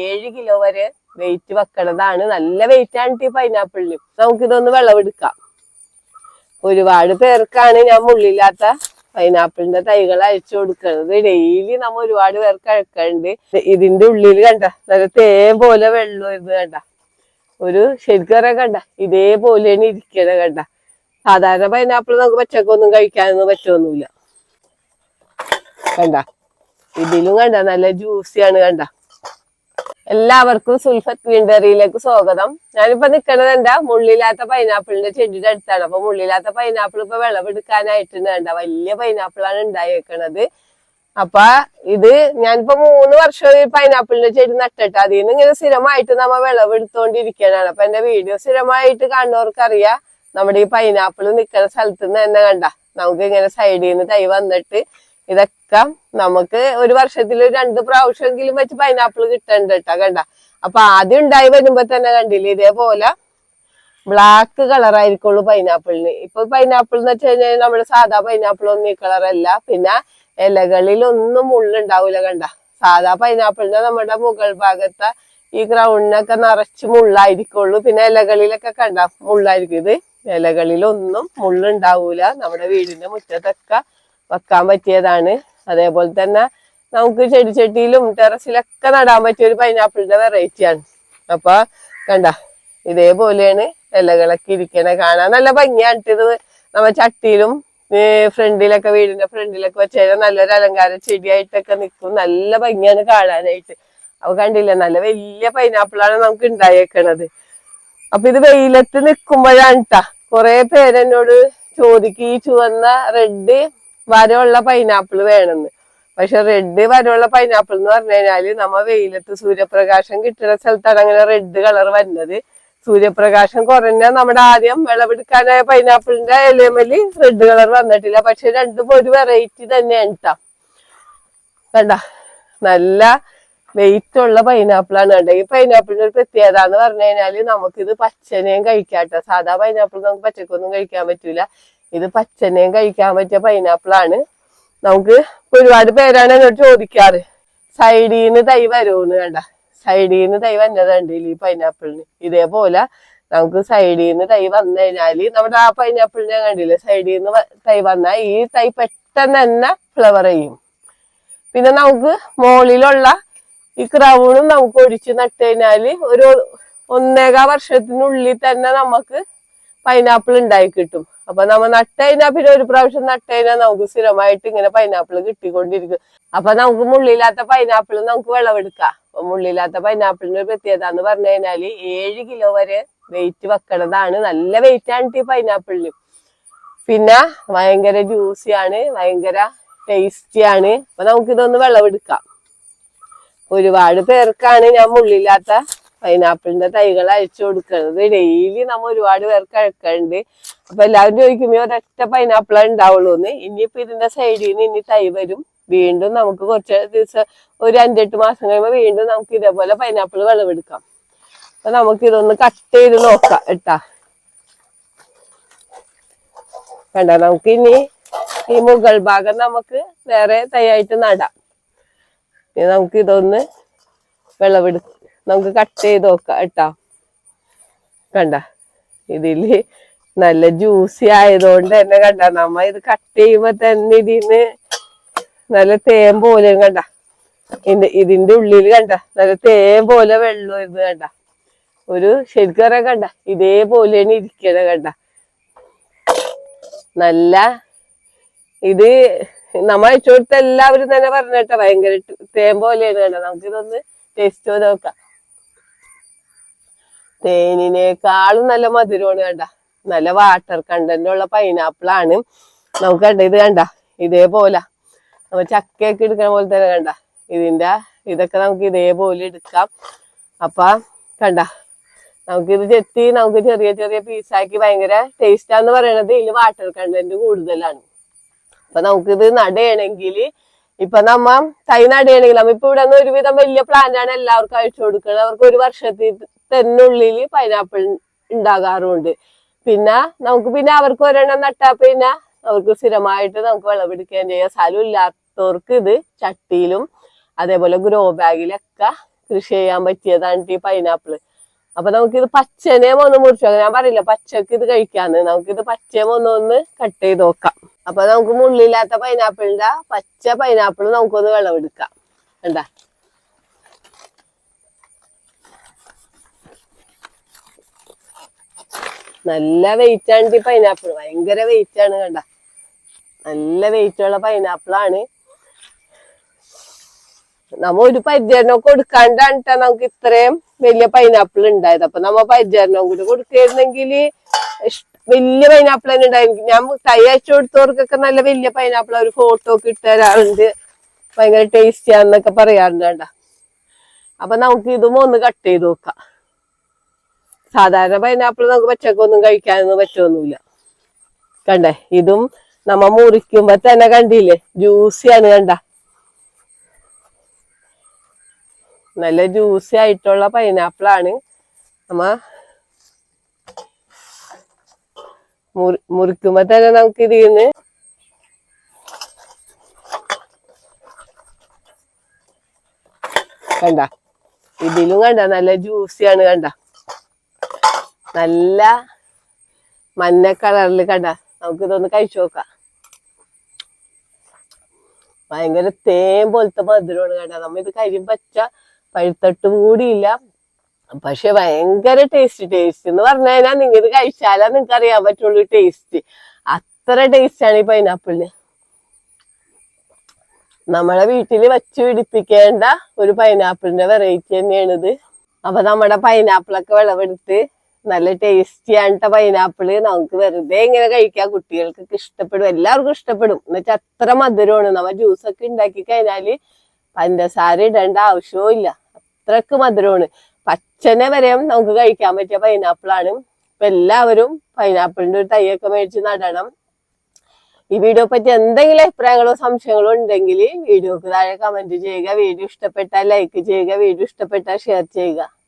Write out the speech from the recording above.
7 kilo വരെ wait വെക്കണതാണ്. നല്ല wait ആണ് ഈ പൈനാപ്പിളിന്. നമുക്കിതൊന്ന് വിളവെടുക്കാം. ഒരുപാട് പേർക്കാണ് ഞാൻ മുള്ളില്ലാത്ത പൈനാപ്പിളിന്റെ തൈകൾ അയച്ചു കൊടുക്കുന്നത്. ഡെയിലി നമ്മ ഒരുപാട് പേർക്ക് അയക്കാറുണ്ട്. ഇതിന്റെ ഉള്ളിൽ കണ്ട നല്ല തേൻ പോലെ വെള്ളം ഇത് കണ്ട ഒരു ശരിക്കും കണ്ട ഇതേപോലെയാണ് ഇരിക്കണ കണ്ട. സാധാരണ പൈനാപ്പിൾ നമുക്ക് പച്ചക്കൊന്നും കഴിക്കാനൊന്നും പറ്റൊന്നുമില്ല. കണ്ട ഇതിലും കണ്ട നല്ല ജ്യൂസിയാണ് കണ്ട. എല്ലാവർക്കും സുൽഫത്ത് ഗ്രീനറിയിലേക്ക് സ്വാഗതം. ഞാനിപ്പോ നിക്കണത് എന്താ മുള്ളില്ലാത്ത പൈനാപ്പിളിന്റെ ചെടിയുടെ അടുത്താണ്. അപ്പൊ മുള്ളില്ലാത്ത പൈനാപ്പിൾ ഇപ്പൊ വിളവെടുക്കാനായിട്ടുണ്ട്. കണ്ട വലിയ പൈനാപ്പിളാണ് ഉണ്ടായേക്കണത്. അപ്പൊ ഇത് ഞാനിപ്പോ 3 വർഷം ഈ പൈനാപ്പിളിന്റെ ചെടി നട്ടിട്ട് അതിൽ നിന്ന് ഇങ്ങനെ സ്ഥിരമായിട്ട് നമ്മ വിളവെടുത്തോണ്ടിരിക്കാനാണ്. അപ്പൊ എന്റെ വീഡിയോ സ്ഥിരമായിട്ട് കാണുന്നവർക്കറിയാം നമ്മുടെ ഈ പൈനാപ്പിൾ നിൽക്കുന്ന സ്ഥലത്ത് നിന്ന് തന്നെ കണ്ട നമുക്ക് ഇങ്ങനെ സൈഡിൽ നിന്ന് തൈ വന്നിട്ട് ഇതൊക്കെ നമുക്ക് ഒരു വർഷത്തിൽ 2 പ്രാവശ്യമെങ്കിലും വെച്ച് പൈനാപ്പിൾ കിട്ടണ്ട കേട്ടാ കണ്ട. അപ്പൊ ആദ്യം ഉണ്ടായി വരുമ്പോ തന്നെ കണ്ടില്ലേ ഇതേപോലെ ബ്ലാക്ക് കളറായിരിക്കുള്ളൂ പൈനാപ്പിളിന്. ഇപ്പൊ പൈനാപ്പിൾ എന്ന് വെച്ച് കഴിഞ്ഞാൽ നമ്മുടെ സാധാ പൈനാപ്പിൾ ഒന്നും ഈ കളറല്ല. പിന്നെ ഇലകളിലൊന്നും മുള്ളുണ്ടാവൂല കണ്ട. സാധാ പൈനാപ്പിളിന്റെ നമ്മുടെ മുകൾ ഭാഗത്തെ ഈ ക്രൗണിനൊക്കെ നിറച്ച് മുള്ളായിരിക്കുള്ളൂ. പിന്നെ ഇലകളിലൊക്കെ കണ്ട മുള്ളായിരിക്കും. ഇത് ഇലകളിലൊന്നും മുള്ളുണ്ടാവൂല. നമ്മുടെ വീടിന്റെ മുറ്റത്തൊക്കെ വെക്കാൻ പറ്റിയതാണ്. അതേപോലെ തന്നെ നമുക്ക് ചെടിച്ചട്ടിയിലും ടെറസിലൊക്കെ നടാൻ പറ്റിയ ഒരു പൈനാപ്പിളിന്റെ വെറൈറ്റിയാണ്. അപ്പൊ കണ്ട ഇതേപോലെയാണ് ഇലകളൊക്കെ ഇരിക്കണേ. കാണാൻ നല്ല ഭംഗിയാണ്. ഇത് നമ്മ ചട്ടിയിലും ഫ്രണ്ടിലൊക്കെ വീടിന്റെ ഫ്രണ്ടിലൊക്കെ വെച്ചാൽ നല്ലൊരു അലങ്കാര ചെടിയായിട്ടൊക്കെ നിൽക്കും. നല്ല ഭംഗിയാണ് കാണാനായിട്ട്. അപ്പൊ കണ്ടില്ല നല്ല വലിയ പൈനാപ്പിളാണ് നമുക്ക് ഉണ്ടായേക്കണത്. അപ്പൊ ഇത് വെയിലത്ത് നിൽക്കുമ്പോഴാണ് ട്ടാ കുറെ പേരെന്നോട് ചോദിക്കും ഈ ചുവന്ന റെഡ് വരമുള്ള പൈനാപ്പിൾ വേണമെന്ന്. പക്ഷെ റെഡ് വരമുള്ള പൈനാപ്പിൾ എന്ന് പറഞ്ഞു കഴിഞ്ഞാല് നമ്മ വെയിലത്ത് സൂര്യപ്രകാശം കിട്ടുന്ന സ്ഥലത്താണ് അങ്ങനെ റെഡ് കളർ വരുന്നത്. സൂര്യപ്രകാശം കുറഞ്ഞ നമ്മുടെ ആദ്യം വിളവെടുക്കാനായ പൈനാപ്പിളിന്റെ ഇലമേല് റെഡ് കളർ വന്നിട്ടില്ല. പക്ഷെ രണ്ടും ഒരു വെറൈറ്റി തന്നെയാണ് ട്ടാ. കണ്ട നല്ല വെയിറ്റ് ഉള്ള പൈനാപ്പിളാണ് കണ്ട. ഈ പൈനാപ്പിളിന്റെ ഒരു പ്രത്യേകത എന്ന് പറഞ്ഞു കഴിഞ്ഞാല് നമുക്കിത് പച്ചനെയും കഴിക്കാട്ടോ. സാധാ പൈനാപ്പിൾ നമുക്ക് പച്ചക്കൊന്നും കഴിക്കാൻ പറ്റൂല. ഇത് പച്ചനെയും കഴിക്കാൻ പറ്റിയ പൈനാപ്പിളാണ്. നമുക്ക് ഒരുപാട് പേരാണ് എന്നോട് ചോദിക്കാറ് സൈഡീന്ന് തൈ വരുമെന്ന്. കണ്ട സൈഡീന്ന് തൈ വന്നതുണ്ട് ഈ പൈനാപ്പിളിന്. ഇതേപോലെ നമുക്ക് സൈഡീന്ന് തൈ വന്നു കഴിഞ്ഞാല് നമ്മുടെ ആ പൈനാപ്പിളിനെ കണ്ടില്ലേ സൈഡീന്ന് തൈ വന്നാൽ ഈ തൈ പെട്ടെന്ന് തന്നെ ഫ്ലവർ ചെയ്യും. പിന്നെ നമുക്ക് മുകളിലുള്ള ഈ ക്രൗണും നമുക്ക് ഒഴിച്ച് നട്ട് കഴിഞ്ഞാല് ഒരു 1.25 വർഷത്തിനുള്ളിൽ തന്നെ നമുക്ക് പൈനാപ്പിൾ ഉണ്ടായി കിട്ടും. അപ്പൊ നമ്മ നട്ട് കഴിഞ്ഞാൽ പിന്നെ ഒരു പ്രാവശ്യം നട്ട് കഴിഞ്ഞാൽ നമുക്ക് സ്ഥിരമായിട്ട് ഇങ്ങനെ പൈനാപ്പിൾ കിട്ടിക്കൊണ്ടിരിക്കും. അപ്പൊ നമുക്ക് മുള്ളില്ലാത്ത പൈനാപ്പിൾ നമുക്ക് വിളവെടുക്കാം. അപ്പൊ മുള്ളില്ലാത്ത പൈനാപ്പിളിന്റെ ഒരു പ്രത്യേകത എന്ന് പറഞ്ഞു കഴിഞ്ഞാല് 7 കിലോ വരെ വെയിറ്റ് വെക്കണതാണ്. നല്ല വെയിറ്റ് ആണ് ഈ പൈനാപ്പിളിന്. പിന്നെ ഭയങ്കര ജ്യൂസിയാണ്, ഭയങ്കര ടേസ്റ്റിയാണ്. അപ്പൊ നമുക്കിതൊന്ന് വിളവെടുക്കാം. ഒരുപാട് പേർക്കാണ് ഞാൻ മുള്ളില്ലാത്ത പൈനാപ്പിളിന്റെ തൈകൾ അയച്ചു കൊടുക്കുന്നത്. ഡെയിലി നമ്മ ഒരുപാട് പേർക്ക് അയക്കാറുണ്ട്. അപ്പൊ എല്ലാവരും ചോദിക്കും ഒരൊറ്റ പൈനാപ്പിളേ ഉണ്ടാവുള്ളൂ എന്ന്. ഇനിയിപ്പോ ഇതിന്റെ സൈഡിൽ നിന്ന് ഇനി തൈ വരും. വീണ്ടും നമുക്ക് കുറച്ച് ദിവസം ഒരു 5-8 മാസം കഴിയുമ്പോൾ വീണ്ടും നമുക്ക് ഇതേപോലെ പൈനാപ്പിൾ വിളവെടുക്കാം. അപ്പൊ നമുക്ക് ഇതൊന്ന് കട്ട് ചെയ്ത് നോക്കാം ഇട്ടാ. കണ്ട നമുക്ക് ഇനി ഈ മുകൾ ഭാഗം നമുക്ക് വേറെ തൈയായിട്ട് നടാം. ഇനി നമുക്ക് ഇതൊന്ന് വിളവെടുക്കാം. നമുക്ക് കട്ട് ചെയ്ത് നോക്കാം കേട്ടാ. കണ്ട ഇതില് നല്ല ജ്യൂസി ആയതുകൊണ്ട് തന്നെ കണ്ട നമ്മ ഇത് കട്ട് ചെയ്യുമ്പോ തന്നെ ഇതിന്ന് നല്ല തേൻ പോലെ കണ്ട ഇതിന്റെ ഉള്ളിൽ കണ്ട നല്ല തേൻ പോലെ വെള്ളം ഇത് കണ്ട ഒരു ശരിക്കും കണ്ട ഇതേപോലെയാണ് ഇരിക്കണ കണ്ട. നല്ല ഇത് നമ്മ അയച്ചു കൊടുത്ത എല്ലാവരും തന്നെ പറഞ്ഞിട്ട ഭയങ്കര തേൻ പോലെയാണ് കണ്ട. നമുക്കിതൊന്ന് ടേസ്റ്റ് ചെയ്ത് നോക്കാം. തേനിനേക്കാളും നല്ല മധുരമാണ് കണ്ട. നല്ല വാട്ടർ കണ്ടന്റ് ഉള്ള പൈനാപ്പിൾ ആണ്. നമുക്ക് കണ്ട ഇത് കണ്ട ഇതേപോലെ നമ്മ ചക്കയൊക്കെ എടുക്കുന്ന പോലെ തന്നെ കണ്ട ഇതൊക്കെ നമുക്ക് ഇതേപോലെ എടുക്കാം. അപ്പൊ കണ്ട നമുക്കിത് ചെത്തി നമുക്ക് ചെറിയ ചെറിയ പീസാക്കി ഭയങ്കര ടേസ്റ്റാന്ന് പറയണത് ഇതിൽ വാട്ടർ കണ്ടന്റ് കൂടുതലാണ്. അപ്പൊ നമുക്കിത് നടയണമെങ്കിൽ ഇപ്പൊ നമ്മ തൈ നടയണമെങ്കിൽ നമ്മ ഇപ്പൊ ഇവിടെ നിന്ന് ഒരുവിധം വലിയ പ്ലാന്റ് ആണ് എല്ലാവർക്കും അയച്ചു കൊടുക്കുന്നത്. അവർക്ക് ഒരു വർഷത്തിൽ തന്നെ ഉള്ളിൽ പൈനാപ്പിൾ ഉണ്ടാകാറുണ്ട്. പിന്നെ നമുക്ക് പിന്നെ അവർക്ക് ഒരെണ്ണം നട്ടാ പിന്നെ അവർക്ക് സ്ഥിരമായിട്ട് നമുക്ക് വിളവെടുക്കുകയും ചെയ്യാം. സ്ഥലം ഇല്ലാത്തവർക്ക് ഇത് ചട്ടിയിലും അതേപോലെ ഗ്രോ ബാഗിലൊക്കെ കൃഷി ചെയ്യാൻ പറ്റിയതാണ് ഈ പൈനാപ്പിള്. അപ്പൊ നമുക്കിത് പച്ചനെയും ഒന്ന് മുറിച്ചു, ഞാൻ പറയില്ല പച്ചക്ക് ഇത് കഴിക്കാന്ന്, നമുക്കിത് പച്ചയും ഒന്ന് കട്ട് ചെയ്ത് നോക്കാം. അപ്പൊ നമുക്ക് മുള്ളില്ലാത്ത പൈനാപ്പിളിന്റെ പച്ച പൈനാപ്പിൾ നമുക്കൊന്ന് വിളവെടുക്കാം. കണ്ടാ, നല്ല വെയിറ്റ് ആണ് ഈ പൈനാപ്പിൾ, ഭയങ്കര വെയിറ്റ് ആണ്. കണ്ട, നല്ല വെയിറ്റ് ഉള്ള പൈനാപ്പിളാണ്. നമ്മ ഒരു പരിചരണം കൊടുക്കാണ്ടാണ് നമുക്ക് ഇത്രയും വലിയ പൈനാപ്പിൾ ഉണ്ടായത്. അപ്പൊ നമ്മ പരിചരണം കൂടി കൊടുക്കായിരുന്നെങ്കിൽ വലിയ പൈനാപ്പിൾ തന്നെ ഉണ്ടായിരുന്നു. ഞാൻ തൈ അയച്ചു കൊടുത്തവർക്കൊക്കെ നല്ല വലിയ പൈനാപ്പിൾ ഒരു ഫോട്ടോ ഒക്കെ ഇട്ട ഒരാളുണ്ട്, ഭയങ്കര ടേസ്റ്റിയാന്നൊക്കെ പറയാറുണ്ട്. കണ്ട, അപ്പൊ നമുക്ക് ഇതും ഒന്ന് കട്ട് ചെയ്ത് നോക്കാം. സാധാരണ പൈനാപ്പിൾ നമുക്ക് പച്ചക്കൊന്നും കഴിക്കാനൊന്നും പറ്റൊന്നുമില്ല. കണ്ടേ, ഇതും നമ്മ മുറിക്കുമ്പോ തന്നെ കണ്ടില്ലേ ജ്യൂസിയാണ്. കണ്ട, നല്ല ജ്യൂസി ആയിട്ടുള്ള പൈനാപ്പിളാണ്. നമ്മ മുറിക്കുമ്പോ തന്നെ നമുക്ക് ഇതിന്ന് കണ്ട, ഇതിലും കണ്ട നല്ല ജ്യൂസിയാണ്. കണ്ട, നല്ല മഞ്ഞ കളറിൽ. കണ്ട, നമുക്ക് ഇതൊന്ന് കഴിച്ചു നോക്കാം. ഭയങ്കര തേൻ പോലത്തെ മധുരമാണ്. കണ്ട, നമ്മ ഇത് പച്ച പഴുത്തട്ടും കൂടിയില്ല, പക്ഷെ ഭയങ്കര ടേസ്റ്റ് എന്ന് പറഞ്ഞു കഴിഞ്ഞാൽ നിങ്ങൾ ഇത് കഴിച്ചാലാ നിങ്ങൾക്ക് അറിയാൻ പറ്റുള്ളൂ ടേസ്റ്റ്. അത്ര ടേസ്റ്റ് ആണ് ഈ പൈനാപ്പിളിന്. നമ്മളെ വീട്ടിൽ വെച്ച് പിടിപ്പിക്കേണ്ട ഒരു പൈനാപ്പിളിന്റെ വെറൈറ്റി തന്നെയാണിത്. അപ്പൊ നമ്മുടെ പൈനാപ്പിളൊക്കെ വിളവെടുത്ത് നല്ല ടേസ്റ്റിയാണ്ട പൈനാപ്പിള് നമുക്ക് വെറുതെ ഇങ്ങനെ കഴിക്കാം. കുട്ടികൾക്കൊക്കെ ഇഷ്ടപ്പെടും, എല്ലാവർക്കും ഇഷ്ടപ്പെടും. എന്നുവെച്ചാൽ അത്ര മധുരമാണ്. നമ്മ ജ്യൂസൊക്കെ ഉണ്ടാക്കി കഴിഞ്ഞാല് പഞ്ചസാര ഇടേണ്ട ആവശ്യവും ഇല്ല, അത്രക്ക് മധുരമാണ്. പച്ചനെ വരെയും നമുക്ക് കഴിക്കാൻ പറ്റിയ പൈനാപ്പിളാണ്. അപ്പൊ എല്ലാവരും പൈനാപ്പിളിന്റെ ഒരു തൈയൊക്കെ മേടിച്ച് നടണം. ഈ വീഡിയോ പറ്റി എന്തെങ്കിലും അഭിപ്രായങ്ങളോ സംശയങ്ങളോ ഉണ്ടെങ്കിൽ വീഡിയോക്ക് താഴെ കമന്റ് ചെയ്യുക. വീഡിയോ ഇഷ്ടപ്പെട്ടാൽ ലൈക്ക് ചെയ്യുക, വീഡിയോ ഇഷ്ടപ്പെട്ടാൽ ഷെയർ ചെയ്യുക.